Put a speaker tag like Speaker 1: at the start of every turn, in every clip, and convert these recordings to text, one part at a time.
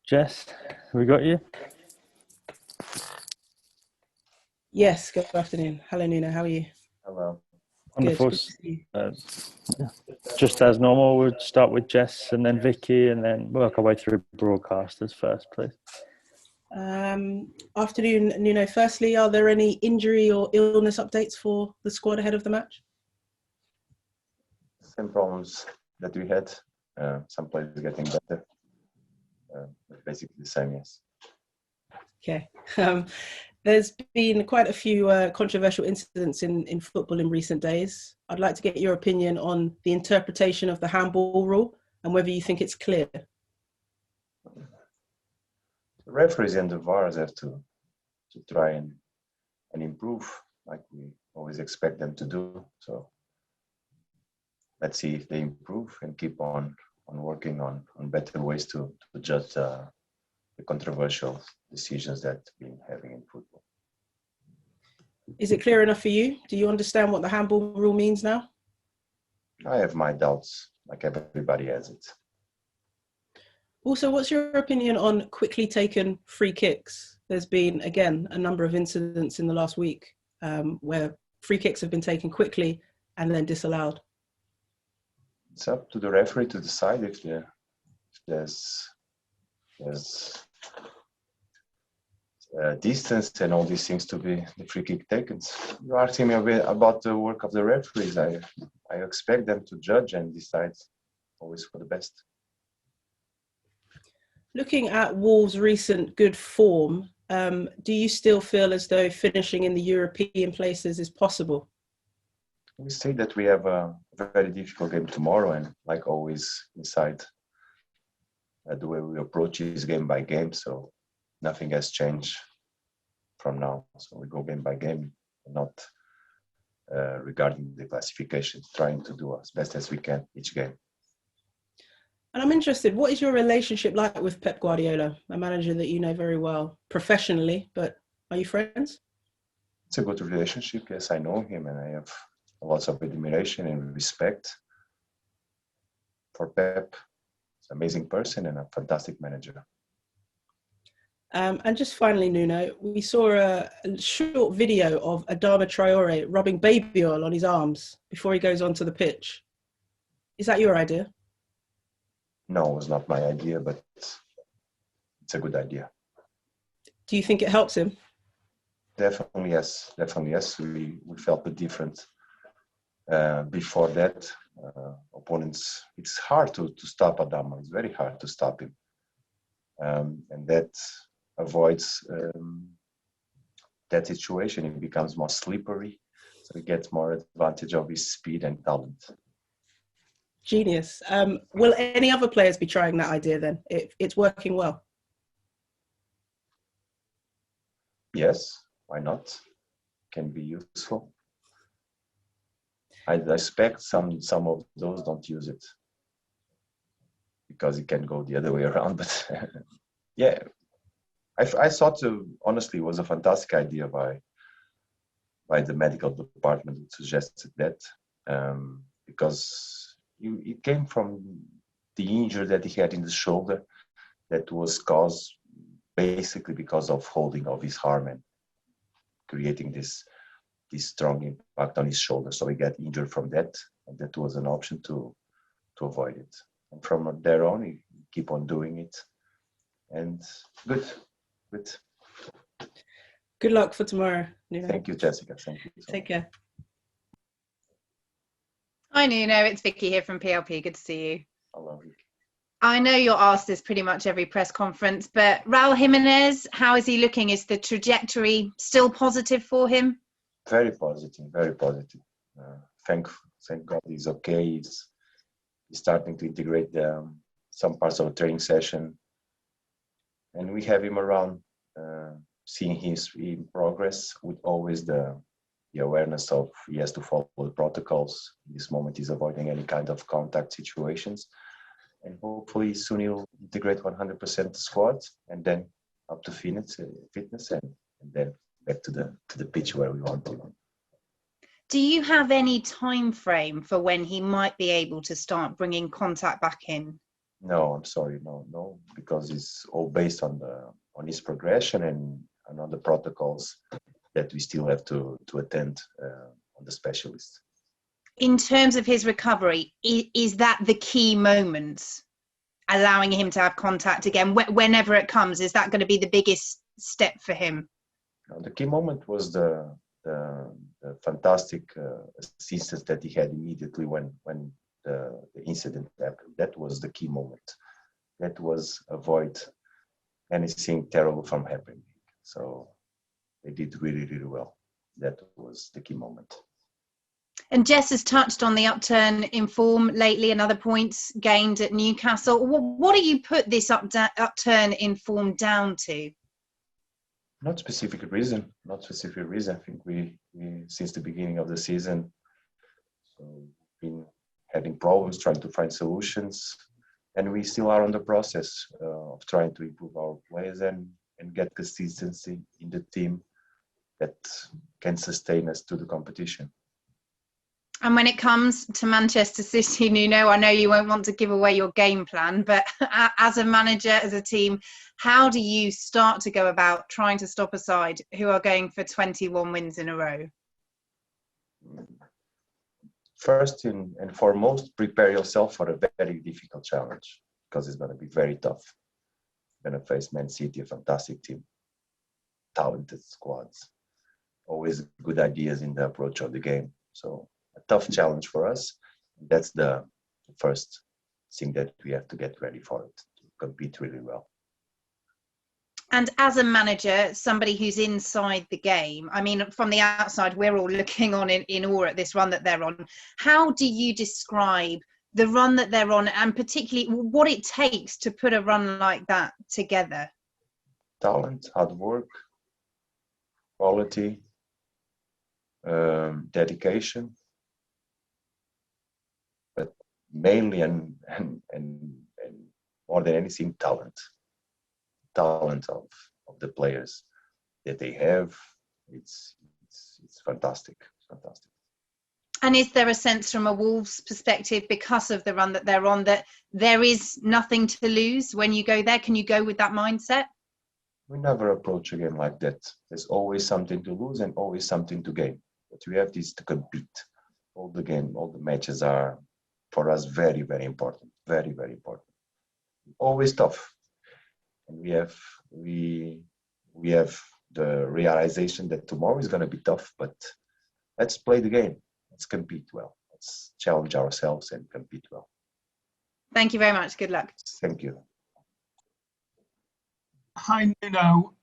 Speaker 1: Jess, we got you?
Speaker 2: Yes, good afternoon. Hello, Nuno. How are you?
Speaker 3: Hello.
Speaker 1: Wonderful.
Speaker 2: Good to see you.
Speaker 1: Uh, just as normal, we'll start with Jess and then Vicky and then work our way through broadcasters first, please.
Speaker 2: Afternoon, Nuno. Firstly, are there any injury or illness updates for the squad ahead of the match?
Speaker 3: Same problems that we had. Some players getting better. Basically the same, yes.
Speaker 2: Okay. There's been quite a few controversial incidents in football in recent days. I'd like to get your opinion on the interpretation of the handball rule and whether you think it's clear.
Speaker 3: The referees and the VARs have to try and improve, like we always expect them to do. So let's see if they improve and keep on working on better ways to judge the controversial decisions that we've been having in football.
Speaker 2: Is it clear enough for you? Do you understand what the handball rule means now?
Speaker 3: I have my doubts, like everybody has it.
Speaker 2: Also, what's your opinion on quickly taken free kicks? There's been, again, a number of incidents in the last week where free kicks have been taken quickly and then disallowed.
Speaker 3: It's up to the referee to decide if there's distance and all these things to be the free kick taken. You're asking me a bit about the work of the referees. I expect them to judge and decide always for the best.
Speaker 2: Looking at Wolves' recent good form, do you still feel as though finishing in the European places is possible?
Speaker 3: We say that we have a very difficult game tomorrow, and like always inside, the way we approach is game by game, so nothing has changed from now. So we go game by game, not regarding the classification, trying to do as best as we can each game.
Speaker 2: And I'm interested, what is your relationship like with Pep Guardiola, a manager that you know very well professionally, but are you friends?
Speaker 3: It's a good relationship. Yes, I know him and I have lots of admiration and respect for Pep. He's an amazing person and a fantastic manager.
Speaker 2: And just finally, Nuno, we saw a short video of Adama Traore rubbing baby oil on his arms before he goes onto the pitch. Is that your idea?
Speaker 3: No, it was not my idea, but it's a good idea.
Speaker 2: Do you think it helps him?
Speaker 3: Definitely yes. Definitely yes. We felt the difference before that. Opponents, it's hard to stop Adama. It's very hard to stop him, and that avoids that situation. It becomes more slippery, so he gets more advantage of his speed and talent.
Speaker 2: Genius. Will any other players be trying that idea then? It's working well.
Speaker 3: Yes, why not? Can be useful. I expect some of those don't use it because it can go the other way around. But yeah, I thought honestly it was a fantastic idea by the medical department that suggested that because it came from the injury that he had in the shoulder that was caused basically because of holding of his arm and creating this strong impact on his shoulder. So he got injured from that, and that was an option to avoid it. And from there on, he keep on doing it. And good.
Speaker 2: Good luck for tomorrow, Nuno.
Speaker 3: Thank you, Jessica. Thank you.
Speaker 2: Take care.
Speaker 4: Hi, Nuno. It's Vicky here from PLP. Good to see you.
Speaker 3: Hello, Vicky.
Speaker 4: I know you're asked this pretty much every press conference, but Raul Jimenez, how is he looking? Is the trajectory still positive for him?
Speaker 3: Very positive, very positive. Thank God he's okay. He's starting to integrate some parts of the training session. And we have him around, seeing his in progress with always the awareness of he has to follow the protocols. In this moment, he's avoiding any kind of contact situations. And hopefully soon he'll integrate 100% the squad and then up to fitness and then back to the pitch where we want to.
Speaker 4: Do you have any time frame for when he might be able to start bringing contact back in?
Speaker 3: No, I'm sorry, no, because it's all based on his progression and on the protocols that we still have to attend on the specialist.
Speaker 4: In terms of his recovery, is that the key moment, allowing him to have contact again whenever it comes? Is that going to be the biggest step for him?
Speaker 3: The key moment was the fantastic assistance that he had immediately when the incident happened. That was the key moment. That was avoid anything terrible from happening. So they did really, really well. That was the key moment.
Speaker 4: And Jess has touched on the upturn in form lately and other points gained at Newcastle. What do you put this upturn in form down to?
Speaker 3: Not specific reason. I think we since the beginning of the season, been having problems trying to find solutions, and we still are on the process of trying to improve our players and get consistency in the team that can sustain us to the competition.
Speaker 4: And when it comes to Manchester City, Nuno, I know you won't want to give away your game plan, but as a manager, as a team, how do you start to go about trying to stop a side who are going for 21 wins in a row?
Speaker 3: First and foremost, prepare yourself for a very difficult challenge, because it's going to be very tough. You're going to face Man City, a fantastic team, talented squads, always good ideas in the approach of the game. So a tough challenge for us. That's the first thing that we have to get ready for it, to compete really well.
Speaker 4: And as a manager, somebody who's inside the game, I mean, from the outside, we're all looking on in awe at this run that they're on. How do you describe the run that they're on, and particularly what it takes to put a run like that together?
Speaker 3: Talent, hard work, quality, dedication, but mainly and more than anything, talent of the players that they have. It's fantastic.
Speaker 4: And is there a sense from a Wolves perspective, because of the run that they're on, that there is nothing to lose when you go there? Can you go with that mindset?
Speaker 3: We never approach a game like that. There's always something to lose and always something to gain. But we have this to compete. All the matches are for us very, very important. Very, very important. Always tough. And we have the realization that tomorrow is going to be tough, but let's play the game. Let's compete well. Let's challenge ourselves and compete well.
Speaker 4: Thank you very much. Good luck.
Speaker 3: Thank you.
Speaker 5: Hi, Nuno.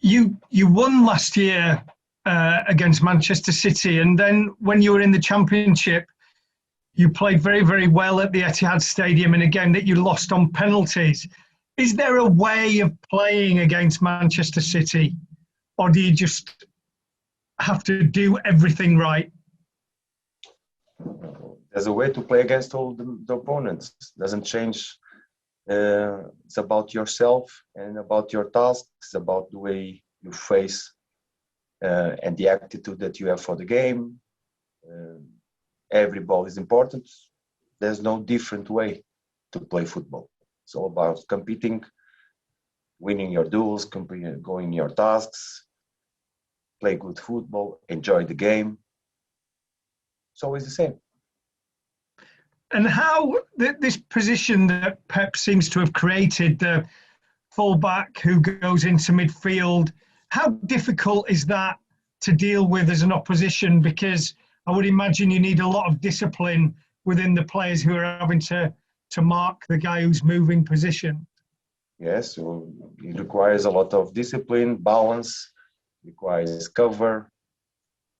Speaker 5: You won last year against Manchester City, and then when you were in the Championship, you played very, very well at the Etihad Stadium in a game that you lost on penalties. Is there a way of playing against Manchester City, or do you just have to do everything right?
Speaker 3: There's a way to play against all the opponents. It doesn't change. It's about yourself and about your tasks. It's about the way you face and the attitude that you have for the game. Every ball is important. There's no different way to play football. It's all about competing, winning your duels, going your tasks, play good football, enjoy the game. It's always the same.
Speaker 5: And how this position that Pep seems to have created, the fullback who goes into midfield, how difficult is that to deal with as an opposition? Because I would imagine you need a lot of discipline within the players who are having to mark the guy who's moving position.
Speaker 3: Yes, so it requires a lot of discipline, balance, requires cover,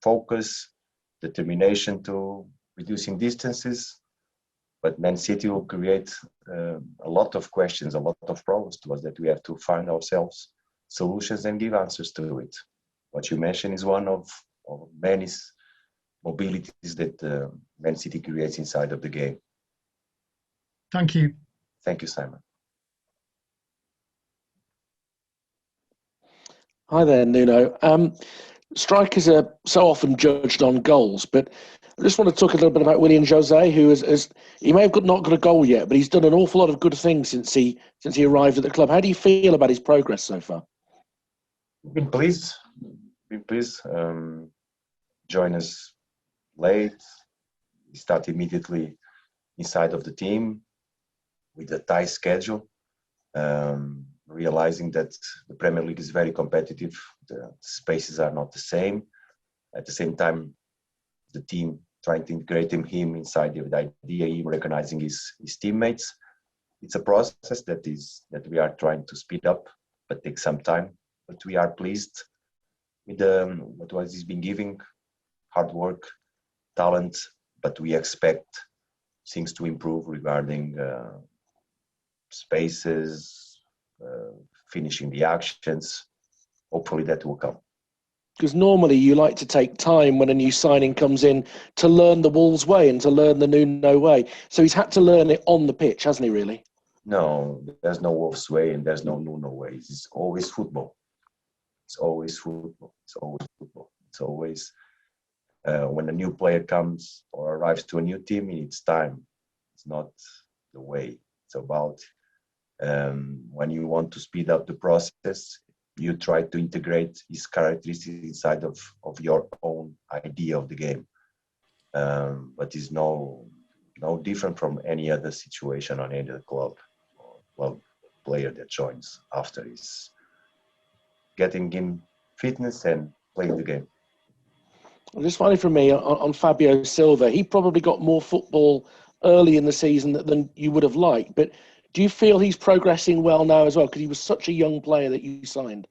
Speaker 3: focus, determination to reducing distances. But Man City will create a lot of questions, a lot of problems to us that we have to find ourselves solutions and give answers to it. What you mentioned is one of many mobilities that Man City creates inside of the game.
Speaker 5: Thank you.
Speaker 3: Thank you, Simon.
Speaker 6: Hi there, Nuno. Strikers are so often judged on goals, but I just want to talk a little bit about William Jose, who he may have not got a goal yet, but he's done an awful lot of good things since he arrived at the club. How do you feel about his progress so far?
Speaker 3: Been pleased. Joined us late. He started immediately inside of the team with a tight schedule. Realizing that the Premier League is very competitive, the spaces are not the same. At the same time, the team trying to integrate him inside the idea, him recognizing his teammates. It's a process that we are trying to speed up, but takes some time. But we are pleased with what he's been giving, hard work, talent, but we expect things to improve regarding spaces, finishing the actions. Hopefully that will come.
Speaker 6: Because normally you like to take time when a new signing comes in to learn the Wolves way and to learn the Nuno way. So he's had to learn it on the pitch, hasn't he, really?
Speaker 3: No, there's no Wolves way and there's no Nuno way. It's always football. It's always football. It's always football. It's always when a new player comes or arrives to a new team, he needs time. It's not the way. It's about when you want to speed up the process, you try to integrate his characteristics inside of your own idea of the game. But it's no different from any other situation on any other club or club player that joins after he's getting in fitness and playing the game.
Speaker 6: Just finally from me on Fabio Silva, he probably got more football early in the season than you would have liked. But do you feel he's progressing well now as well? Because he was such a young player that you signed.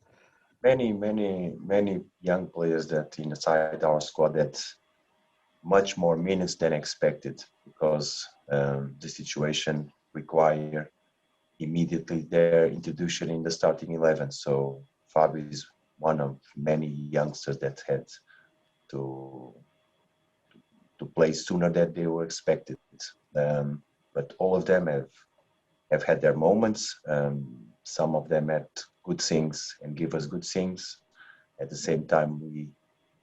Speaker 6: Many young players that inside our squad that much more minutes than expected because the situation require immediately their introduction in the starting 11. So Fabio is one of many youngsters that had to play sooner than they were expected. But all of them have had their moments. Some of them had good things and give us good things. At the same time,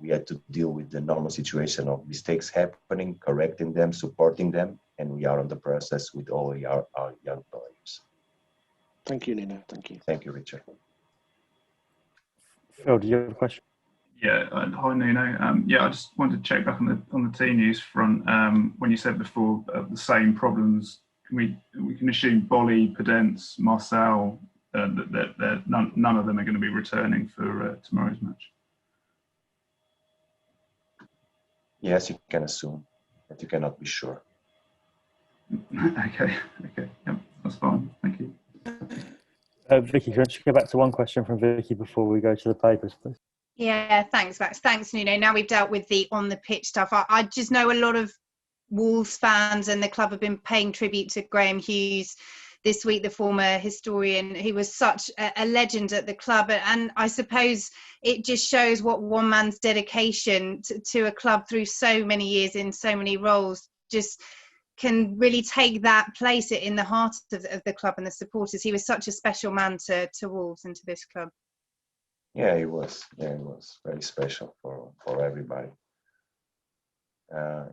Speaker 6: we had to deal with the normal situation of mistakes happening, correcting them, supporting them, and we are on the process with all our young players. Thank you, Nuno. Thank you.
Speaker 3: Thank you, Richard.
Speaker 1: Phil, do you have a question?
Speaker 7: Yeah, hi Nuno. I just wanted to check back on the team news front. When you said before the same problems, we can assume Bolly, Pedence, Marcel, that none of them are going to be returning for tomorrow's match.
Speaker 3: Yes, you can assume, but you cannot be sure.
Speaker 7: Okay, yeah, that's fine. Thank you.
Speaker 1: Vicky, can I just go back to one question from Vicky before we go to the papers, please?
Speaker 4: Yeah, thanks, Max. Thanks, Nuno. Now we've dealt with the on the pitch stuff. I just know a lot of Wolves fans and the club have been paying tribute to Graham Hughes this week, the former historian. He was such a legend at the club, and I suppose it just shows what one man's dedication to a club through so many years in so many roles just can really take that place in the heart of the club and the supporters. He was such a special man to Wolves and to this club.
Speaker 3: Yeah, he was. Yeah, he was very special for everybody.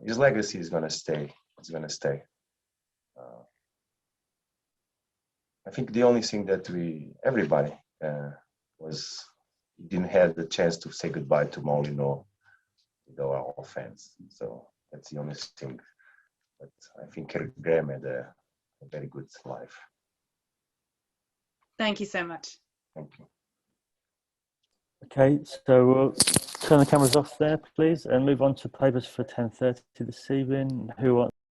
Speaker 3: His legacy is gonna stay. It's gonna stay. I think the only thing that everybody didn't have the chance to say goodbye to Molino with our fans. So that's the only thing. But I think Graham had a very good life.
Speaker 4: Thank you so much.
Speaker 3: Thank you.
Speaker 1: Okay, so we'll turn the cameras off there, please, and move on to papers for 10:30 this evening. Who wants